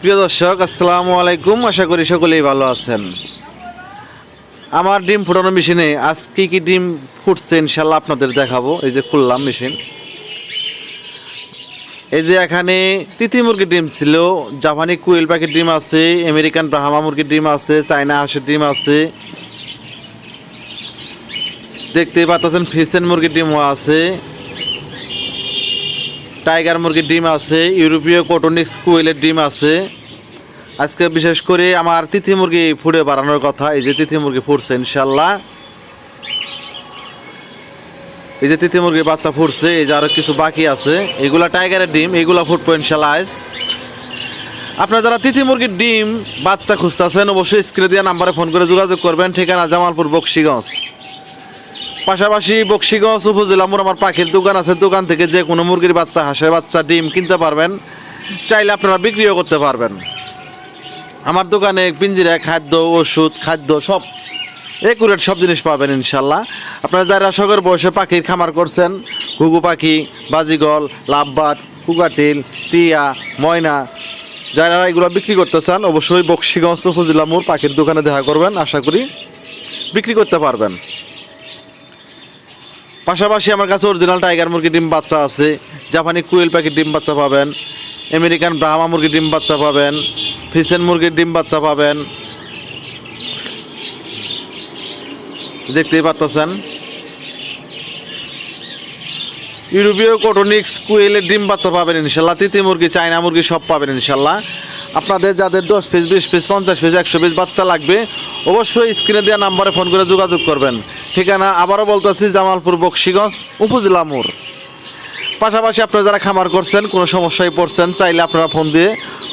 প্রিয় দর্শক, আসসালামু আলাইকুম। আশা করি সকলেই ভালো আছেন। আমার ডিম ফুটানো মেশিনে আজ কি ডিম ফুটছে ইনশাল্লাহ আপনাদের দেখাবো। এই যে খুললাম মেশিন, এই যে এখানে তিতি মুরগির ডিম ছিল, জাপানি কুইল পাখির ডিম আছে, আমেরিকান ব্রাহ্মা মুরগির ডিম আছে, চায়না হাঁসের ডিম আছে, দেখতেই পাচ্ছেন ফিসেন মুরগির ডিমও আছে, টাইগার মুরগির ডিম আছে, ইউরোপীয় কোটোনিক্স কুইলের ডিম আছে। আজকে বিশেষ করে আমার তিথি মুরগি ফুটে বাড়ানোর কথা। এই যে তিথি মুরগি ফুটছে ইনশাল্লাহ, এই যে তিথি মুরগির বাচ্চা ফুটছে, এই যে আরো কিছু বাকি আছে, এগুলা টাইগারের ডিম, এগুলা ফুটবো ইনশাল্লাহ আজ। আপনারা যারা তিথি মুরগির ডিম বাচ্চা খুঁজতেছেন অবশ্যই স্ক্রিনে দেওয়া নাম্বারে ফোন করে যোগাযোগ করবেন। ঠিকানা জামালপুর বকশীগঞ্জ, পাশাপাশি বকশীগঞ্জ উপজেলা মোড় আমার পাখির দোকান আছে। দোকান থেকে যে কোনো মুরগির বাচ্চা, হাঁসের বাচ্চা, ডিম কিনতে পারবেন, চাইলে আপনারা বিক্রিও করতে পারবেন। আমার দোকানে পিঞ্জিরা, খাদ্য, ওষুধ, খাদ্য সব একুরেট সব জিনিস পাবেন ইনশাল্লাহ। আপনারা যারা শখের বয়সে পাখির খামার করছেন, ঘুঘু পাখি, বাজিগল, লাভবার্ড, কুকাটিল, টিয়া, ময়না, যারা এগুলো বিক্রি করতে চান অবশ্যই বকশীগঞ্জ উপজেলা মোড় পাখির দোকানে দেখা করবেন। আশা করি বিক্রি করতে পারবেন। পাশাপাশি আমার কাছে অরিজিনাল টাইগার মুরগির ডিম বাচ্চা আছে, জাপানি কুয়েল পাখির ডিম বাচ্চা পাবেন, আমেরিকান ব্রাহ্মা মুরগির ডিম বাচ্চা পাবেন, ফিসেন মুরগির ডিম বাচ্চা পাবেন, দেখতেই পাচ্ছেন। ইউরোপীয় কোটোনিক্স কুয়েলের ডিম বাচ্চা পাবেন ইনশাল্লাহ। তিতি মুরগি, চায়না মুরগি সব পাবেন ইনশাল্লাহ। আপনাদের যাদের 10 পিস, 20 পিস, 50 পিস, 100 পিস বাচ্চা লাগবে অবশ্যই স্ক্রিনে দেওয়া নাম্বারে ফোন করে যোগাযোগ করবেন। ঠিকানা আবারও বলতেছি, জামালপুর বকশীগঞ্জ উপজেলা মোড়। পাশাপাশি আপনারা যারা খামার করছেন, কোনো সমস্যায় পড়ছেন, চাইলে আপনারা ফোন দিয়ে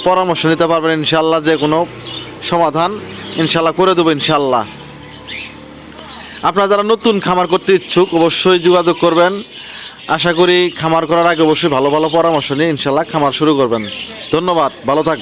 পরামর্শ নিতে পারবেন ইনশাল্লাহ। যে কোনো সমাধান ইনশাল্লাহ করে দেবো ইনশাল্লাহ। আপনারা যারা নতুন খামার করতে ইচ্ছুক অবশ্যই যোগাযোগ করবেন। আশা করি খামার করার আগে অবশ্যই ভালো ভালো পরামর্শ নিয়ে ইনশাল্লাহ খামার শুরু করবেন। ধন্যবাদ, ভালো থাকবেন।